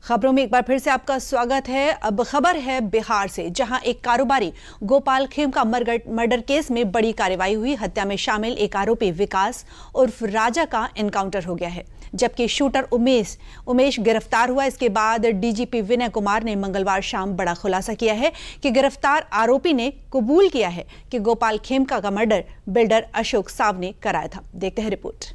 खबरों में एक बार फिर से आपका स्वागत है। अब खबर है बिहार से, जहां एक कारोबारी गोपाल खेमका मर्डर केस में बड़ी कार्रवाई हुई। हत्या में शामिल एक आरोपी विकास उर्फ राजा का एनकाउंटर हो गया है, जबकि शूटर उमेश गिरफ्तार हुआ। इसके बाद डीजीपी विनय कुमार ने मंगलवार शाम बड़ा खुलासा किया है कि गिरफ्तार आरोपी ने कबूल किया है कि गोपाल खेमका का मर्डर बिल्डर अशोक साव ने कराया था। देखते हैं रिपोर्ट।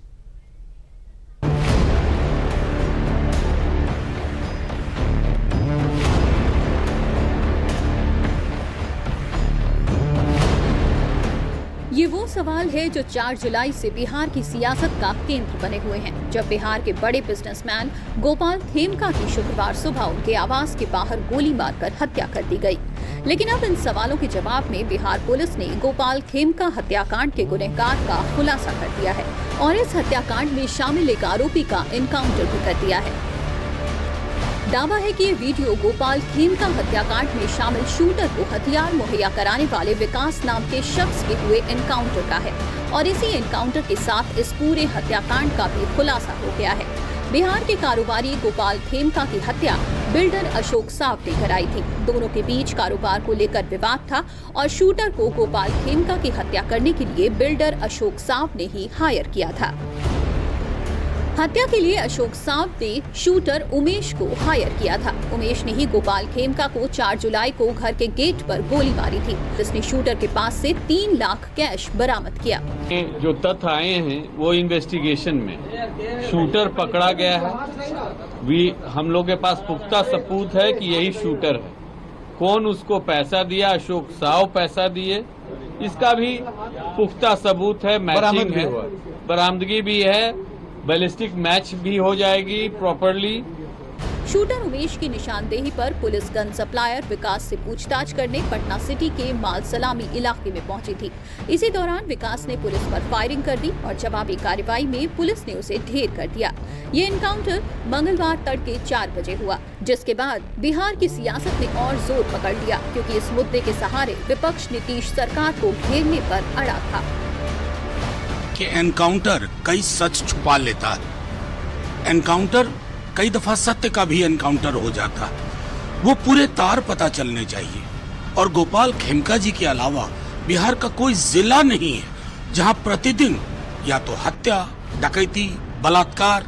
ये वो सवाल है जो 4 जुलाई से बिहार की सियासत का केंद्र बने हुए हैं, जब बिहार के बड़े बिजनेसमैन गोपाल खेमका की शुक्रवार सुबह उनके आवास के बाहर गोली मारकर हत्या कर दी गई। लेकिन अब इन सवालों के जवाब में बिहार पुलिस ने गोपाल खेमका हत्याकांड के गुनहगार का खुलासा कर दिया है और इस हत्याकांड में शामिल एक आरोपी का एनकाउंटर भी कर दिया है। दावा है कि ये वीडियो गोपाल खेमका हत्याकांड में शामिल शूटर को हथियार मुहैया कराने वाले विकास नाम के शख्स के हुए एनकाउंटर का है और इसी एनकाउंटर के साथ इस पूरे हत्याकांड का भी खुलासा हो गया है। बिहार के कारोबारी गोपाल खेमका की हत्या बिल्डर अशोक साव ने कराई थी। दोनों के बीच कारोबार को लेकर विवाद था और शूटर को गोपाल खेमका की हत्या करने के लिए बिल्डर अशोक साव ने ही हायर किया था। हत्या के लिए अशोक साव ने शूटर उमेश को हायर किया था। उमेश ने ही गोपाल खेमका को 4 जुलाई को घर के गेट पर गोली मारी थी, जिसने शूटर के पास से 3 लाख कैश बरामद किया। जो तथ्य आए हैं वो इन्वेस्टिगेशन में शूटर पकड़ा गया है। हम लोग के पास पुख्ता सबूत है कि यही शूटर है। कौन उसको पैसा दिया, अशोक साव पैसा दिए, इसका भी पुख्ता सबूत है। मैचिंग है, बरामदगी भी है, बैलिस्टिक मैच भी हो जाएगी प्रॉपरली। शूटर उमेश की निशानदेही पर पुलिस गन सप्लायर विकास से पूछताछ करने पटना सिटी के माल सलामी इलाके में पहुंची थी। इसी दौरान विकास ने पुलिस पर फायरिंग कर दी और जवाबी कार्रवाई में पुलिस ने उसे ढेर कर दिया। ये एनकाउंटर मंगलवार तड़के 4 बजे हुआ, जिसके बाद बिहार की सियासत ने और जोर पकड़ लिया, क्योंकि इस मुद्दे के सहारे विपक्ष नीतीश सरकार को घेरने पर अड़ा था। कि एनकाउंटर कई सच छुपा लेता है। एनकाउंटर कई दफा सत्य का भी एनकाउंटर हो जाता है। वो पूरे तार पता चलने चाहिए। और गोपाल खेमका जी के अलावा बिहार का कोई जिला नहीं है जहां प्रतिदिन या तो हत्या, डकैती, बलात्कार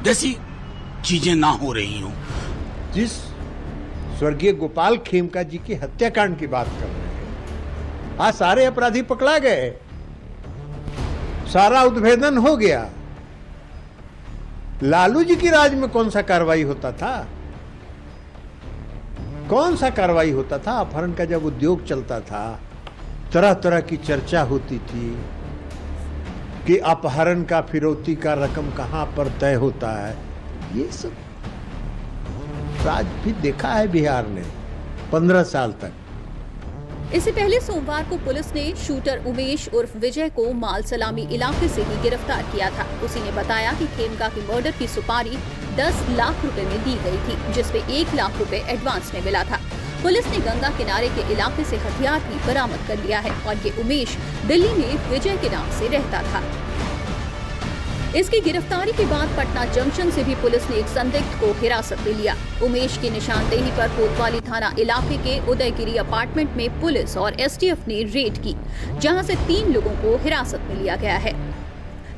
जैसी चीजें ना हो रही हों। जिस स्वर्गीय गोपाल खेमका जी की हत्याकांड की बात कर रहे हैं, आज सारे अपराधी पकड़ा गए, सारा उद्भेदन हो गया। लालू जी की राज में कौन सा कार्रवाई होता था? कौन सा कार्रवाई होता था? अपहरण का जब उद्योग चलता था, तरह तरह की चर्चा होती थी कि अपहरण का, फिरौती का रकम कहां पर तय होता है। ये सब राज भी देखा है बिहार ने 15 साल तक। इससे पहले सोमवार को पुलिस ने शूटर उमेश उर्फ विजय को माल सलामी इलाके से ही गिरफ्तार किया था। उसी ने बताया कि खेमका की मर्डर की सुपारी 10 लाख रुपए में दी गई थी, जिसमें 1 लाख रुपए एडवांस में मिला था। पुलिस ने गंगा किनारे के इलाके से हथियार भी बरामद कर लिया है और ये उमेश दिल्ली में विजय के नाम से रहता था। इसकी गिरफ्तारी के बाद पटना जंक्शन से भी पुलिस ने एक संदिग्ध को हिरासत में लिया। उमेश की निशानदेही पर कोतवाली थाना इलाके के उदयगिरी अपार्टमेंट में पुलिस और एसटीएफ ने रेड की, जहां से 3 लोगों को हिरासत में लिया गया है।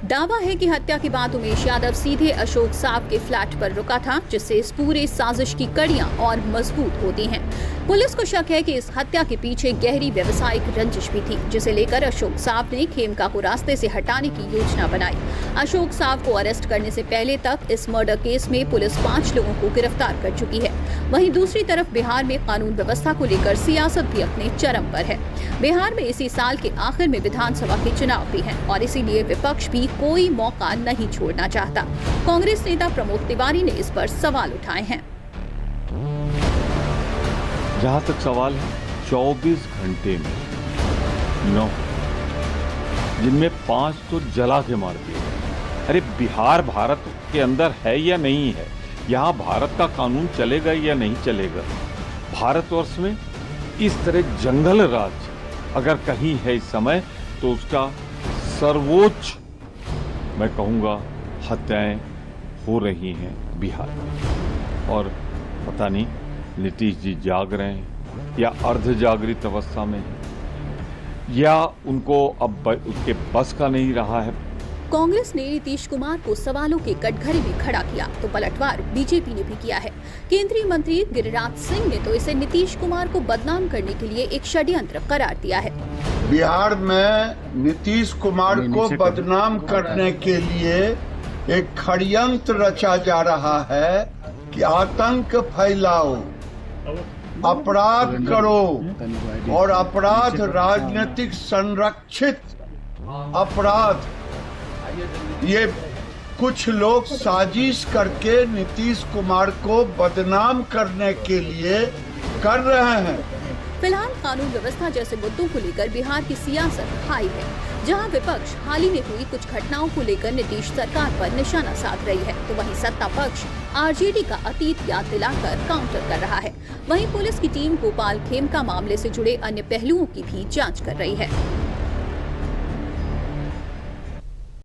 दावा है कि हत्या के बाद उमेश यादव सीधे अशोक साव के फ्लैट पर रुका था, जिससे इस पूरे साजिश की कड़ियां और मजबूत होती हैं। पुलिस को शक है कि इस हत्या के पीछे गहरी व्यवसायिक रंजिश भी थी, जिसे लेकर अशोक साव ने खेमका को रास्ते से हटाने की योजना बनाई। अशोक साव को अरेस्ट करने से पहले तक इस मर्डर केस में पुलिस 5 लोगों को गिरफ्तार कर चुकी है। वहीं दूसरी तरफ बिहार में कानून व्यवस्था को लेकर सियासत भी अपने चरम पर है। बिहार में इसी साल के आखिर में विधानसभा के चुनाव भी हैं और इसीलिए विपक्ष भी कोई मौका नहीं छोड़ना चाहता। कांग्रेस नेता प्रमोद तिवारी ने इस पर सवाल उठाए हैं। जहां तक सवाल है, 24 घंटे में 9, जिनमें 5 तो जला के मार दिए। अरे बिहार भारत के अंदर है या नहीं है? यहाँ भारत का कानून चलेगा या नहीं चलेगा? भारतवर्ष में इस तरह जंगल राज अगर कहीं है इस समय, तो उसका सर्वोच्च मैं कहूँगा हत्याएं हो रही हैं बिहार में। और पता नहीं नीतीश जी जाग रहे हैं या अर्ध जागृत अवस्था में हैं, या उनको अब उसके बस का नहीं रहा है। कांग्रेस ने नीतीश कुमार को सवालों के कटघरे में खड़ा किया तो पलटवार बीजेपी ने भी किया है। केंद्रीय मंत्री गिरिराज सिंह ने तो इसे नीतीश कुमार को बदनाम करने के लिए एक षड्यंत्र करार दिया है। बिहार में नीतीश कुमार को बदनाम करने के लिए एक षड्यंत्र रचा जा रहा है कि आतंक फैलाओ, अपराध करो और अपराध राजनीतिक संरक्षित अपराध, ये कुछ लोग साजिश करके नीतीश कुमार को बदनाम करने के लिए कर रहे हैं। फिलहाल कानून व्यवस्था जैसे मुद्दों को लेकर बिहार की सियासत हाई है, जहां विपक्ष हाल ही में हुई कुछ घटनाओं को लेकर नीतीश सरकार पर निशाना साध रही है, तो वहीं सत्ता पक्ष आरजेडी का अतीत याद दिलाकर काउंटर कर रहा है। वहीं पुलिस की टीम गोपाल खेमका मामले से जुड़े अन्य पहलुओं की भी जांच कर रही है।